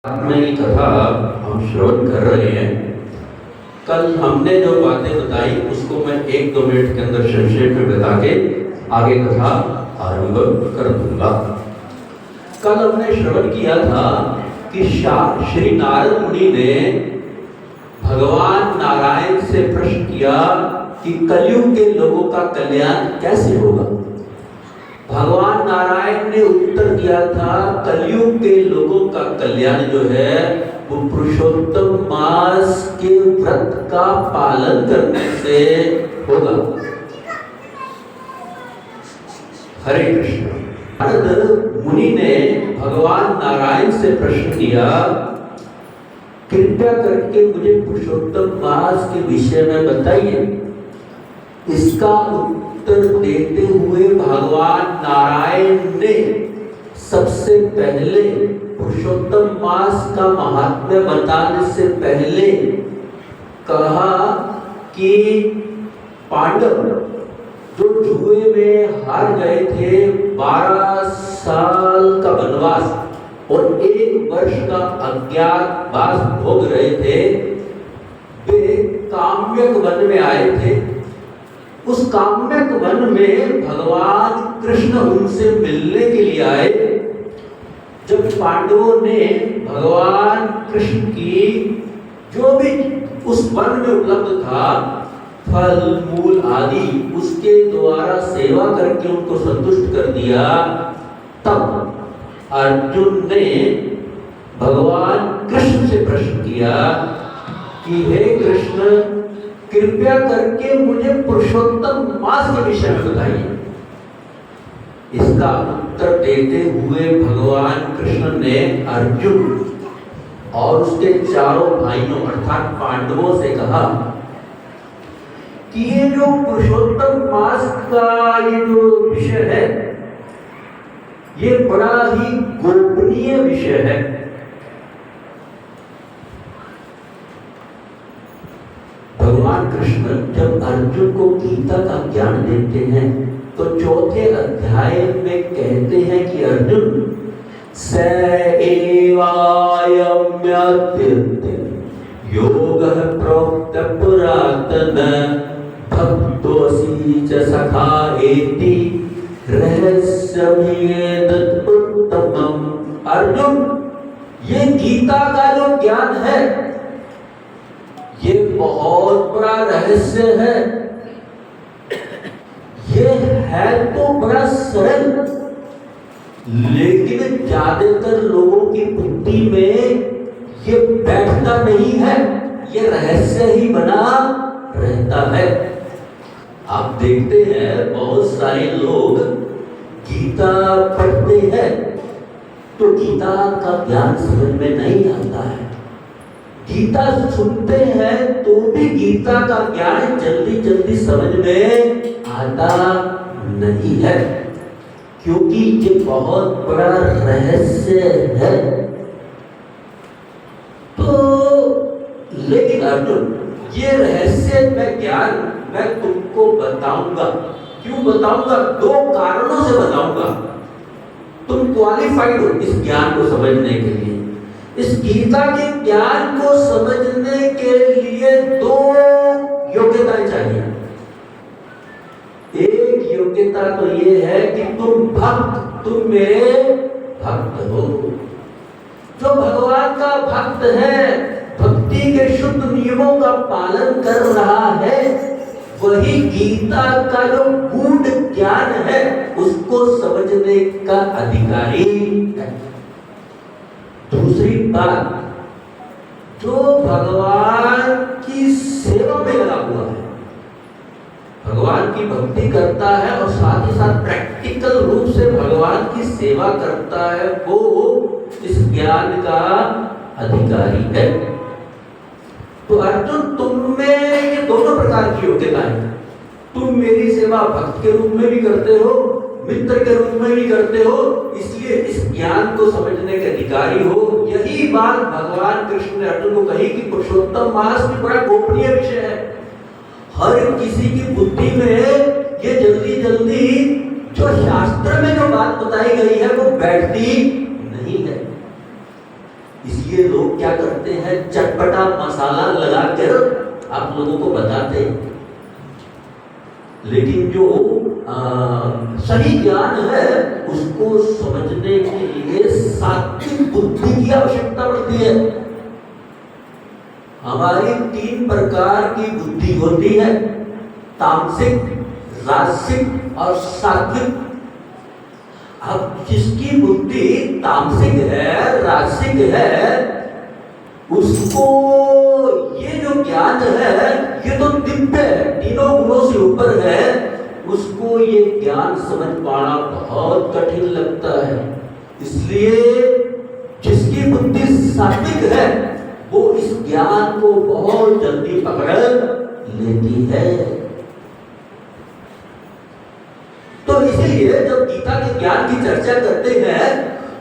में की कथा हम श्रवण कर रहे हैं। कल हमने जो बातें बताई उसको मैं 1-2 मिनट के अंदर संक्षेप में बता के आगे कथा आरंभ कर दूंगा। कल हमने श्रवण किया था कि श्री नारद मुनि ने भगवान नारायण से प्रश्न किया कि कलयुग के लोगों का कल्याण कैसे होगा। भगवान नारायण ने उत्तर दिया था कलयुग के लोगों का कल्याण जो है वो पुरुषोत्तम मास के व्रत का पालन करने से होगा। हरे कृष्ण। नारद मुनि ने भगवान नारायण से प्रश्न किया, कृपया करके मुझे पुरुषोत्तम मास के विषय में बताइए। इसका उत्तर देते हुए भगवान नारायण ने सबसे पहले पुरुषोत्तम मास का महात्म्य बताने से पहले कहा कि पांडव जो जुए में हार गए थे, 12 साल का वनवास और 1 वर्ष का अज्ञातवास भोग रहे थे, वे काम्यक वन में आए थे। उस काम्यक वन में भगवान कृष्ण उनसे मिलने के लिए आए। जब पांडवों ने भगवान कृष्ण की जो भी उस वन में उपलब्ध था फल मूल आदि उसके द्वारा सेवा करके उनको संतुष्ट कर दिया, तब अर्जुन ने भगवान कृष्ण से प्रश्न किया कि हे कृष्ण, कृपया करके मुझे पुरुषोत्तम मास के विषय में बताइए। इसका उत्तर देते हुए भगवान कृष्ण ने अर्जुन और उसके चारों भाइयों अर्थात पांडवों से कहा कि ये जो पुरुषोत्तम मास का ये जो विषय है ये बड़ा ही गोपनीय विषय है। भगवान कृष्ण जब अर्जुन को गीता का ज्ञान देते हैं तो 4थे अध्याय में कहते हैं कि अर्जुन स एवायम्यतीर्थ योगः प्रोक्त पुरातन भक्तोऽसि च सखा एति रहस्यमेतत् उत्तमम्। अर्जुन, ये गीता का जो ज्ञान है ये बहुत बड़ा रहस्य है। ये है तो बड़ा सरल, लेकिन ज्यादातर लोगों की बुद्धि में ये बैठता नहीं है, ये रहस्य ही बना रहता है। आप देखते हैं बहुत सारे लोग गीता पढ़ते हैं तो गीता का ज्ञान समझ में नहीं आता है। गीता सुनते हैं तो भी गीता का ज्ञान जल्दी जल्दी समझ में आता नहीं है, क्योंकि ये बहुत बड़ा रहस्य है। तो लेकिन अर्जुन, ये रहस्य में ज्ञान मैं तुमको बताऊंगा। क्यों बताऊंगा? 2 कारणों से बताऊंगा। तुम क्वालिफाइड हो इस ज्ञान को समझने के लिए। इस गीता के ज्ञान को समझने के लिए 2 योग्यताएं चाहिए। एक योग्यता तो ये है कि तुम मेरे भक्त हो। जो भगवान का भक्त है, भक्ति के शुद्ध नियमों का पालन कर रहा है, वही गीता का जो गूढ़ ज्ञान है उसको समझने का अधिकारी है। दूसरी बात, जो भगवान की सेवा में लगा हुआ है, भगवान की भक्ति करता है और साथ ही साथ प्रैक्टिकल रूप से भगवान की सेवा करता है, वो इस ज्ञान का अधिकारी है। तो अर्जुन, तुम में ये दोनों प्रकार की योग्यता है। तुम मेरी सेवा भक्त के रूप में भी करते हो, मित्र के रूप में भी करते हो, इसलिए इस ज्ञान को समझने के अधिकारी हो। यही बात भगवान कृष्ण ने अर्जुन को कही कि पुरुषोत्तम मास भी बड़ा गोपनीय विषय है। हर किसी की बुद्धि में ये जल्दी जल्दी जो शास्त्र में जो बात बताई गई है वो बैठती नहीं है। इसलिए ये लोग क्या करते हैं, चटपटा मसाला लगाकर आप लोगों को बताते हैं। लेकिन जो सही ज्ञान है उसको समझने के लिए सात्विक बुद्धि की आवश्यकता पड़ती है। हमारी 3 प्रकार की बुद्धि होती है, तामसिक, राजसिक और सात्विक। अब जिसकी बुद्धि तामसिक है, राजसिक है, उसको ये जो ज्ञान है ये तो दिव्य है, तीनों गुणों से ऊपर है, उसको ये ज्ञान समझ पाना बहुत कठिन लगता है। इसलिए जिसकी बुद्धि सात्विक है वो इस ज्ञान को बहुत जल्दी पकड़ लेती है। तो इसीलिए जब गीता के ज्ञान की चर्चा करते हैं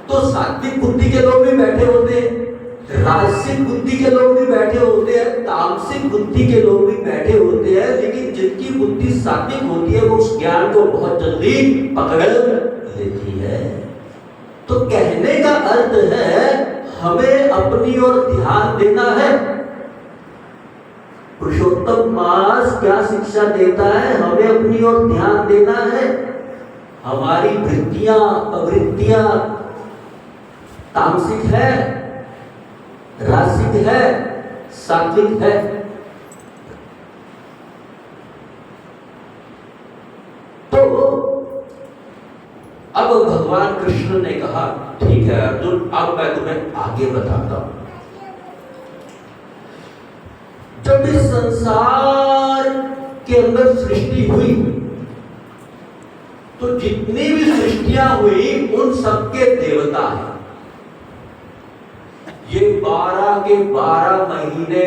तो सात्विक बुद्धि के लोग भी बैठे होते हैं, राजसिक बुद्धि के लोग भी बैठे होते हैं, तामसिक बुद्धि के लोग भी बैठे होते हैं, लेकिन जिनकी बुद्धि सात्विक होती है वो उस ज्ञान को बहुत जल्दी पकड़ लेती है। तो कहने का अर्थ है हमें अपनी ओर ध्यान देना है। पुरुषोत्तम मास क्या शिक्षा देता है, हमें अपनी ओर ध्यान देना है। हमारी वृत्तियां प्रवृत्तियां तामसिक है, राजसिक है, सात्विक है। तो अब भगवान कृष्ण ने कहा ठीक है अर्जुन, अब मैं तुम्हें आगे बताता हूं। जब इस संसार के अंदर सृष्टि हुई तो जितनी भी सृष्टियां हुई उन सबके देवता हैं। ये 12 के 12 महीने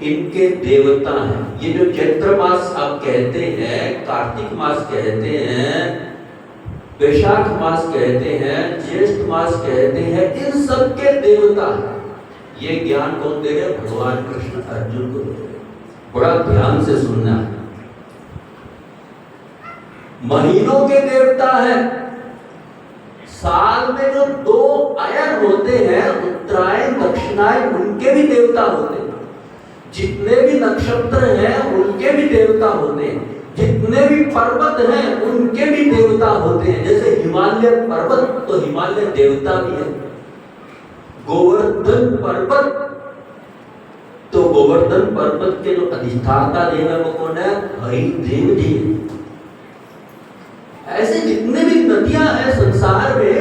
इनके देवता हैं। ये जो चैत्र मास आप कहते हैं, कार्तिक मास कहते हैं, वैशाख मास कहते हैं, ज्येष्ठ मास कहते हैं, इन सबके देवता हैं। ये ज्ञान कौन दे रहे? भगवान कृष्ण अर्जुन को दे रहे। बड़ा ध्यान से सुनना है। महीनों के देवता है। साल में जो 2 अयन होते हैं, उत्तरायण दक्षिणायन, उनके भी देवता होते हैं। जितने भी नक्षत्र हैं उनके भी देवता होते हैं। जितने भी पर्वत हैं उनके भी देवता होते हैं। जैसे हिमालय पर्वत, तो हिमालय देवता भी है। गोवर्धन पर्वत, तो गोवर्धन पर्वत के जो अधिष्ठाता देव है वो कौन है? हरिदेव जी। ऐसे जितने भी नदियां हैं संसार में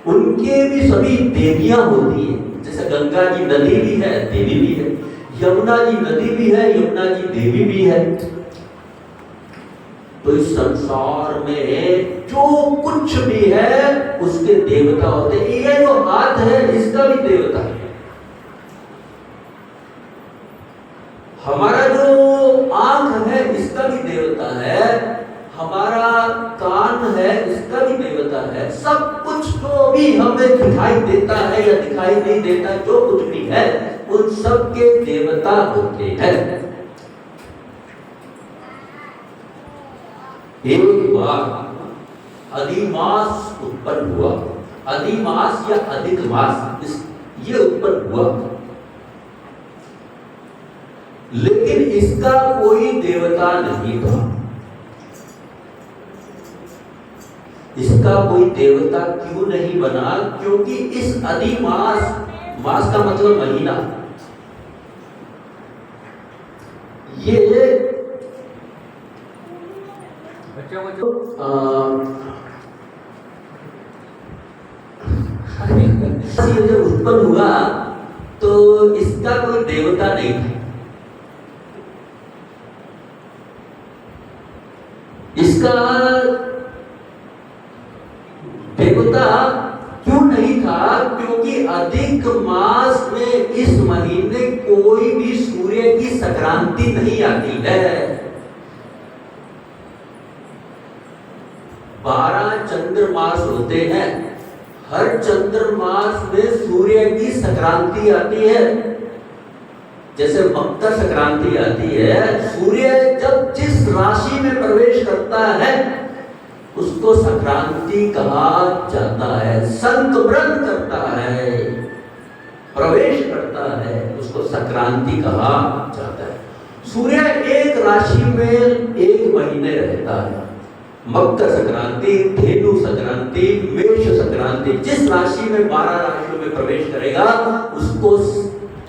उनके भी सभी देवियां होती हैं। जैसे गंगा जी नदी भी है, देवी भी है। यमुना जी नदी भी है, यमुना जी देवी भी है। तो इस संसार में जो कुछ भी है उसके देवता होते हैं। ये जो हाथ है इसका भी देवता है। हमारा जो आंख है इसका भी देवता है। हमारा कान है इसका भी देवता है। सब कुछ जो भी हमें दिखाई देता है या दिखाई नहीं देता, जो कुछ भी है उन सब के देवता होते हैं। एक बार अधिमास उत्पन्न हुआ। अधिमास या अधिक मास ये उत्पन्न हुआ, लेकिन इसका कोई देवता नहीं था। इसका कोई देवता क्यों नहीं बना? क्योंकि इस अधिमास, मास का मतलब महीना, ये जब उत्पन्न हुआ तो इसका कोई देवता नहीं था। इसका देवता क्यों नहीं था? क्योंकि अधिक मास में इस महीने कोई भी सूर्य की संक्रांति नहीं आती है। 12 चंद्रमास होते हैं। हर चंद्रमास में सूर्य की संक्रांति आती है। जैसे मकर संक्रांति आती है, सूर्य जब जिस राशि में प्रवेश करता है उसको संक्रांति कहा जाता है, संक्रमण करता है। प्रवेश करता है उसको संक्रांति कहा जाता है। सूर्य एक राशि में एक महीने रहता है। मकर संक्रांति, धेनु संक्रांति, मेष संक्रांति, जिस राशि में 12 राशियों में प्रवेश करेगा उसको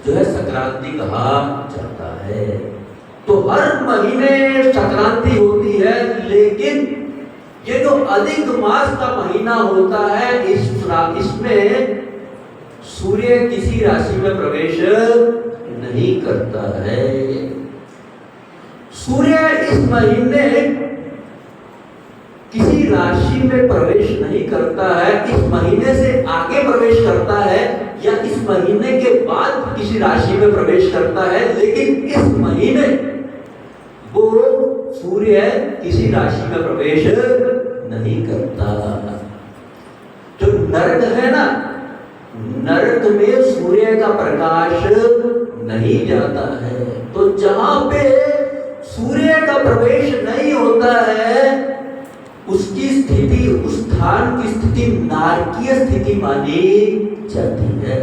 जो है संक्रांति कहा जाता है। तो हर महीने संक्रांति होती है, लेकिन ये जो अधिक मास का महीना होता है इसमें सूर्य किसी राशि में प्रवेश नहीं करता है। सूर्य इस महीने किसी राशि में प्रवेश नहीं करता है, इस महीने से आगे प्रवेश करता है या इस महीने के बाद किसी राशि में प्रवेश करता है, लेकिन इस महीने वो सूर्य किसी राशि में प्रवेश नहीं करता। जो नरक है ना, नरक में सूर्य का प्रकाश नहीं जाता है। तो जहां पे सूर्य का प्रवेश नहीं होता है उसकी स्थिति, उस स्थान की स्थिति नारकीय स्थिति मानी जाती है।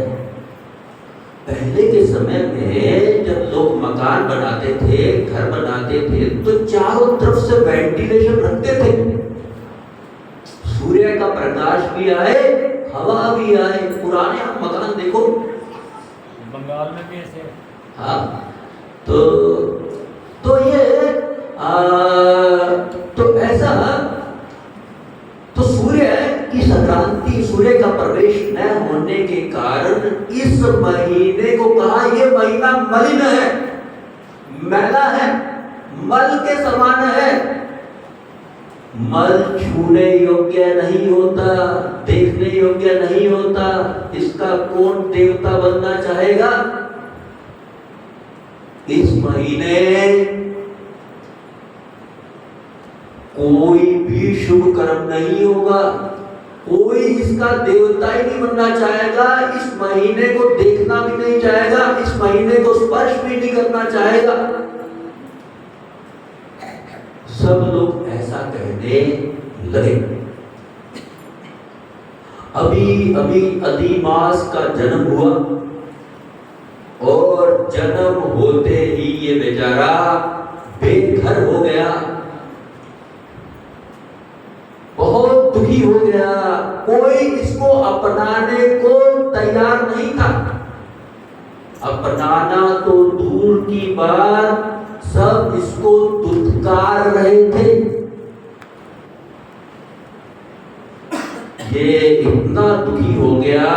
पहले के समय में जब लोग मकान बनाते थे, घर बनाते थे, तो चारों तरफ से वेंटिलेशन रखते थे, सूर्य का प्रकाश भी आए, हवा भी आए। पुराने आप मकान देखो, बंगाल में भी ऐसे। हाँ, तो ये तो ऐसा, तो सूर्य की संक्रांति, सूर्य का प्रवेश न होने के कारण इस महीने को कहा ये महीना मलिन है, मैला है, मल के समान है। मल छूने योग्य नहीं होता, देखने योग्य नहीं होता। इसका कौन देवता बनना चाहेगा? इस महीने कोई भी शुभ कर्म नहीं होगा, कोई इसका देवता ही नहीं बनना चाहेगा, इस महीने को देखना भी नहीं चाहेगा, इस महीने को स्पर्श भी नहीं करना चाहेगा। सब लोग ऐसा कहने लगे। अभी अधिमास का जन्म हुआ और जन्म होते ही ये बेचारा बेघर हो गया, बहुत दुखी हो गया। कोई इसको अपनाने को तैयार नहीं था। अपनाना तो दूर की बात, सब इसको दुत्कार रहे थे। ये इतना दुखी हो गया,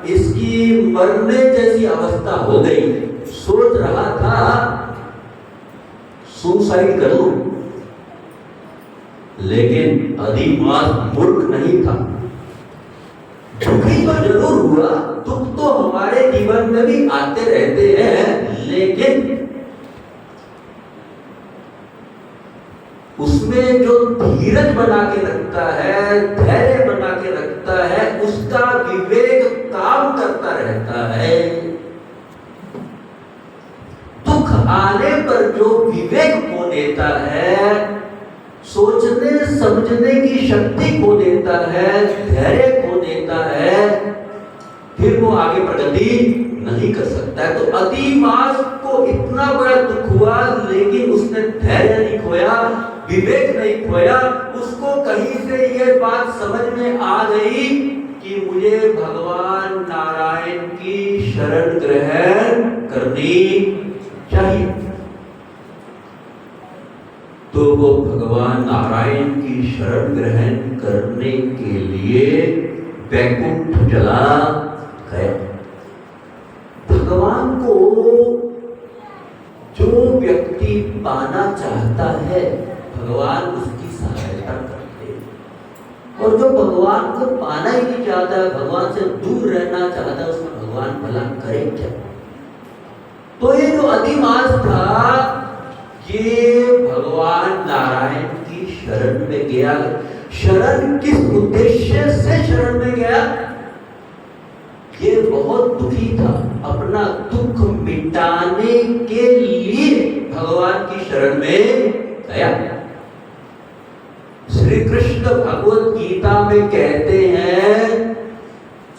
इसकी मरने जैसी अवस्था हो गई। सोच रहा था सुसाइड करूं, लेकिन अधिमास मूर्ख नहीं था। दुखी तो जरूर हुआ, दुख तो हमारे जीवन में भी आते रहते हैं, लेकिन उसमें जो धीरज बना के रखता है, धैर्य बना के रखता है, उसका विवेक काम करता रहता है। दुख आने पर जो विवेक खो देता है, सोचने समझने की शक्ति खो देता है, धैर्य खो देता है, फिर वो आगे प्रगति नहीं कर सकता है। तो अधिमास को इतना बड़ा दुख हुआ, लेकिन उसने धैर्य नहीं खोया, विवेक नहीं खोया। उसको कहीं से ये बात समझ में आ गई कि मुझे भगवान नारायण की शरण ग्रहण करनी चाहिए। तो वो भगवान नारायण की शरण ग्रहण करने के लिए वैकुंठ चला गया। भगवान को जो व्यक्ति पाना चाहता है, भगवान उसकी सहायता करते हैं। और जो भगवान को पाना ही नहीं चाहता है, भगवान से दूर रहना चाहता है, उसमें भगवान भला करे क्या? तो ये जो अधिमास था, ये भगवान नारायण की शरण में गया। शरण किस उद्देश्य से शरण में गया? ये बहुत दुखी था, अपना दुख मिटाने के लिए भगवान की शरण में गया। श्री कृष्ण भगवत गीता में कहते हैं,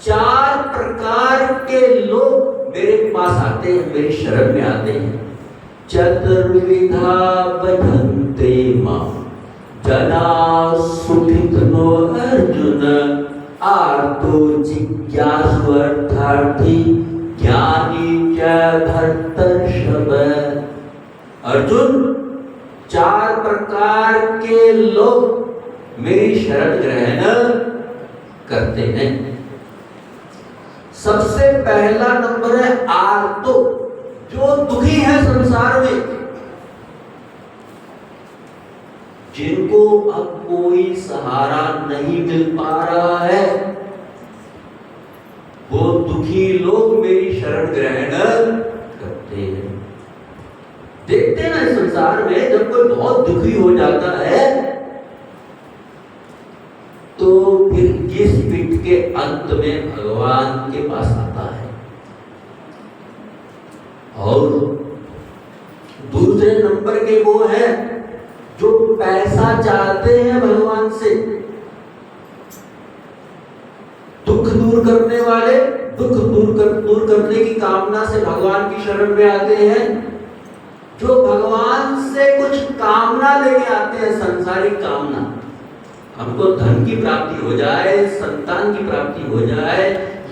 4 प्रकार के लोग पास आते हैं, मेरी शरण में आते हैं। चतुर्विधा बधन्ते मां जना सुखितनो अर्जुन आर्तो जिज्ञासु अर्थार्थी ज्ञानी च भर्तर्षभ। अर्जुन, 4 प्रकार के लोग मेरी शरण ग्रहण करते हैं। सबसे पहला नंबर है आर्तो, जो दुखी है संसार में, जिनको अब कोई सहारा नहीं मिल पा रहा है, वो दुखी लोग मेरी शरण ग्रहण करते हैं। देखते हैं ना इस संसार में, जब कोई बहुत दुखी हो जाता है तो फिर किस पीठ के अंत में भगवान के पास आता है। और दूसरे नंबर के वो हैं जो पैसा चाहते हैं भगवान से, दुख दूर करने वाले, दुख दूर करने की कामना से भगवान की शरण में आते हैं। जो भगवान से कुछ कामना लेके आते हैं, संसारिक कामना, हमको धन की प्राप्ति हो जाए, संतान की प्राप्ति हो जाए,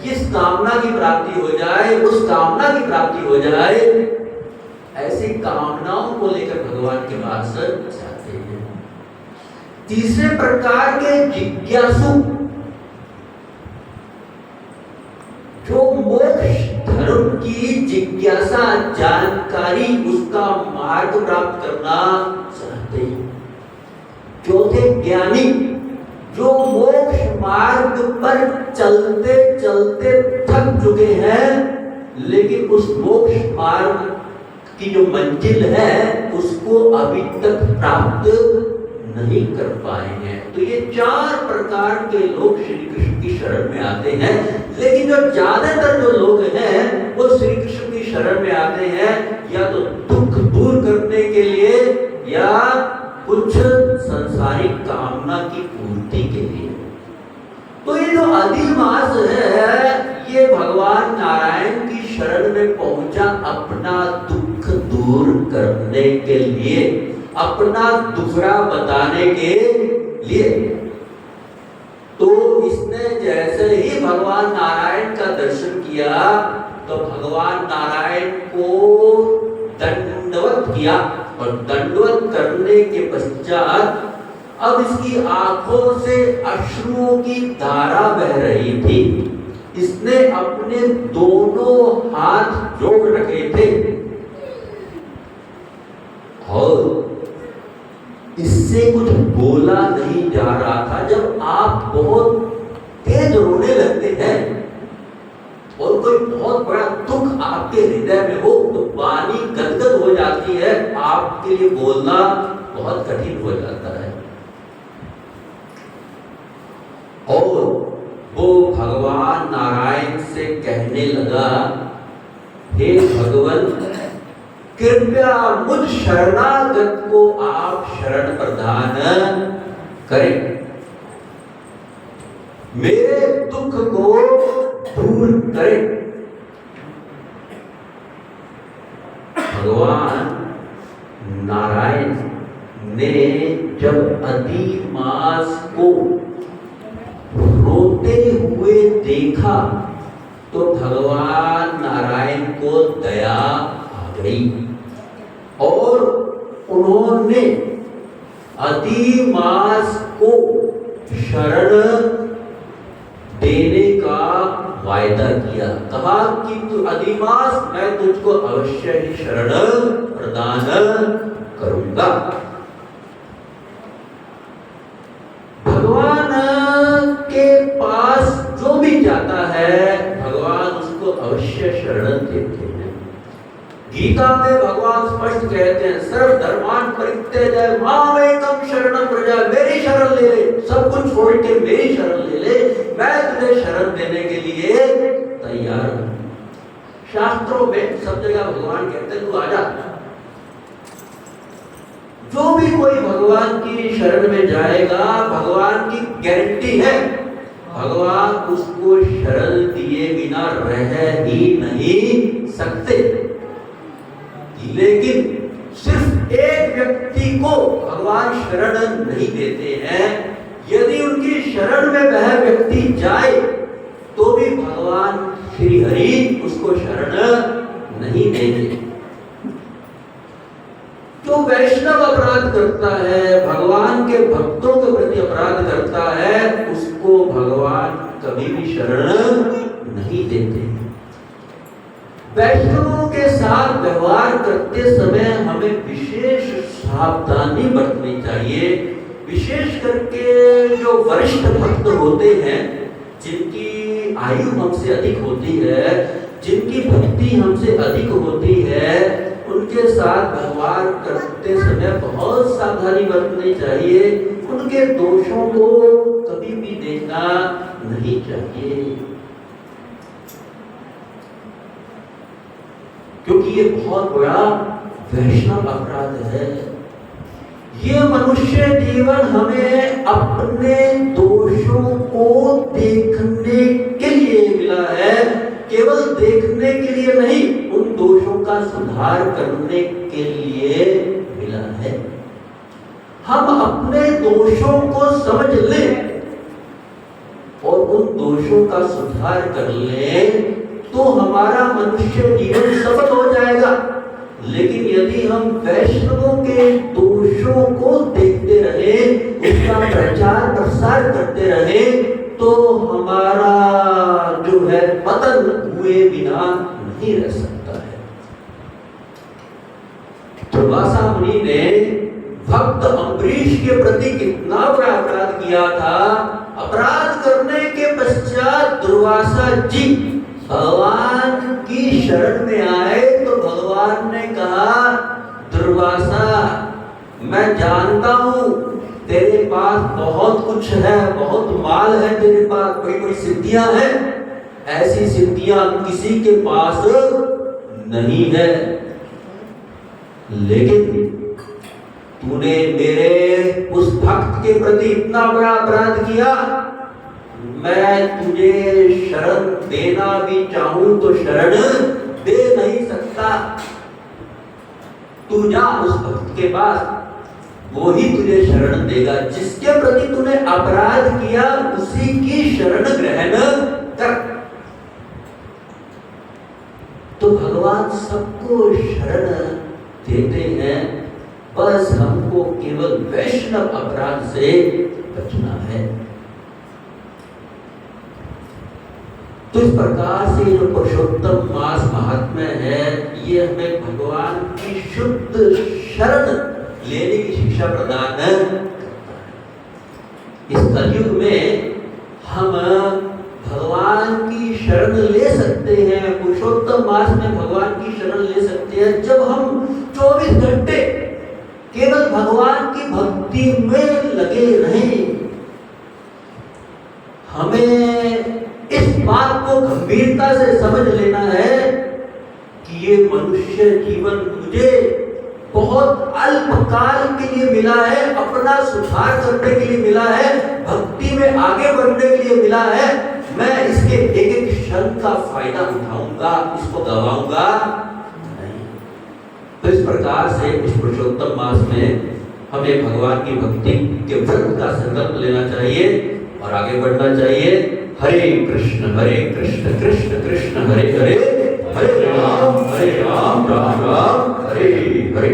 इस कामना की प्राप्ति हो जाए, उस कामना की प्राप्ति हो जाए, ऐसी कामनाओं को लेकर भगवान के पास जाते हैं। तीसरे प्रकार के जिज्ञासु, जो मोक्ष धर्म की जिज्ञासा, जानकारी, उसका मार्ग प्राप्त करना चाहते हैं। चौथे ज्ञानी, जो मोक्ष मार्ग पर चलते चलते थक चुके हैं, लेकिन उस मोक्ष मार्ग की जो मंजिल है उसको अभी तक प्राप्त नहीं कर पाए हैं। तो ये 4 प्रकार के लोग श्री कृष्ण की शरण में आते हैं। लेकिन जो ज्यादातर जो लोग हैं वो श्री कृष्ण की शरण में आते हैं या तो दुख दूर करने के लिए या कुछ संसारिक कामना की पूर्ति के लिए। तो ये जो अधिमास है, ये भगवान नारायण की शरण में पहुंचा अपना दुख दूर करने के लिए, अपना दुखड़ा बताने के लिए। तो इसने जैसे ही भगवान नारायण का दर्शन किया तो भगवान नारायण को दंडवत किया, और दंडवत करने के पश्चात अब इसकी आंखों से अश्रुओं की धारा बह रही थी। इसने अपने दोनों हाथ जोड़ रखे थे और इससे कुछ बोला नहीं जा रहा था। जब आप बहुत तेज रोने लगते हैं और कोई बहुत बड़ा दुख आपके हृदय में हो तो वाणी गदगद हो जाती है, आपके लिए बोलना बहुत कठिन हो जाता है। और वो भगवान नारायण से कहने लगा, हे भगवान, कृपया मुझ शरणागत को आप शरण प्रदान करें, मेरे दुख को दूर करें। भगवान नारायण ने जब अधिमास को रोते हुए देखा तो भगवान नारायण को दया आ गई और उन्होंने अधिमास को शरण देने का वायदा किया। कहा कि तू अधिमास, मैं तुझको अवश्य ही शरण प्रदान करूंगा। भगवान के पास जो भी जाता है भगवान उसको अवश्य शरण देते हैं। गीता में भगवान स्पष्ट कहते हैं, सर्व धर्मान परित्यज्य माम एकम शरणं व्रज, मेरी शरण ले ले, सब कुछ छोड़ के मेरी शरण ले ले, मैं तुझे शरण देने के लिए तैयार हूं। शास्त्रों में सब जगह भगवान कहते हैं तू आजा। जो भी कोई भगवान की शरण में जाएगा, भगवान की गारंटी है, भगवान उसको शरण दिए बिना रह ही नहीं सकते, लेकिन सिर्फ एक व्यक्ति को भगवान शरण नहीं देते हैं। यदि उनकी शरण में वह व्यक्ति जाए तो भी भगवान श्री हरि उसको शरण नहीं देंगे। जो वैष्णव अपराध करता है, भगवान के भक्तों के प्रति अपराध करता है, उसको भगवान कभी भी शरण नहीं देते। वैष्णवों के साथ व्यवहार करते समय हमें विशेष सावधानी बरतनी चाहिए। विशेष करके जो वरिष्ठ भक्त होते हैं, जिनकी आयु हमसे अधिक होती है, जिनकी भक्ति हमसे अधिक होती है, उनके साथ व्यवहार करते समय बहुत सावधानी बरतनी चाहिए। उनके दोषों को कभी भी देखना नहीं चाहिए, क्योंकि ये बहुत बड़ा वैष्णव अपराध है। ये मनुष्य जीवन हमें अपने दोषों को देखने के लिए मिला है, केवल देखने के लिए नहीं, उन दोषों का सुधार करने के लिए मिला है। हम अपने दोषों को समझ लें और उन दोषों का सुधार कर लें तो हमारा मनुष्य जीवन सफल हो जाएगा। लेकिन यदि हम वैष्णवों के दोषों को देखते रहे, उसका प्रचार प्रसार करते रहे, तो हमारा जो है पतन हुए बिना नहीं रह सकता है। दुर्वासा मुनि ने भक्त अम्बरीश के प्रति कितना बड़ा अपराध किया था। अपराध करने के पश्चात दुर्वासा जी भगवान की शरण में आए तो भगवान ने कहा, दुर्वासा मैं जानता हूं तेरे पास बहुत कुछ है, बहुत माल है तेरे पास, कोई सिद्धियां हैं, ऐसी सिद्धियां किसी के पास नहीं है, लेकिन तूने मेरे उस भक्त के प्रति इतना बड़ा अपराध किया, मैं तुझे शरण देना भी चाहूं तो शरण दे नहीं सकता। तू जा उस भक्त के पास, वो ही तुझे शरण देगा। जिसके प्रति तूने अपराध किया उसी की शरण ग्रहण कर। तो भगवान सबको शरण देते हैं, बस हमको केवल वैष्णव अपराध से बचना है। तो इस प्रकार से जो पुरुषोत्तम मास महात्म्य है, ये हमें भगवान की शुद्ध शरण लेने की शिक्षा प्रदान करता है। इस कलयुग में हम भगवान की शरण ले सकते हैं, पुरुषोत्तम मास में भगवान की शरण ले सकते हैं, जब हम 24 घंटे केवल भगवान की भक्ति में लगे रहें। हमें इस बात को गंभीरता से समझ लेना है कि ये मनुष्य जीवन मुझे बहुत अल्पकाल के लिए मिला है, अपना सुधार करने के लिए मिला है, भक्ति में आगे बढ़ने के लिए मिला है। मैं इसके एक एक क्षण का फायदा उठाऊंगा, इसको गवाऊंगा नहीं। तो इस प्रकार से इस पुरुषोत्तम मास में हमें भगवान की भक्ति के व्रत का संकल्प लेना चाहिए और आगे बढ़ना चाहिए। हरे कृष्ण कृष्ण कृष्ण हरे हरे, हरे राम राम राम हरे हरे।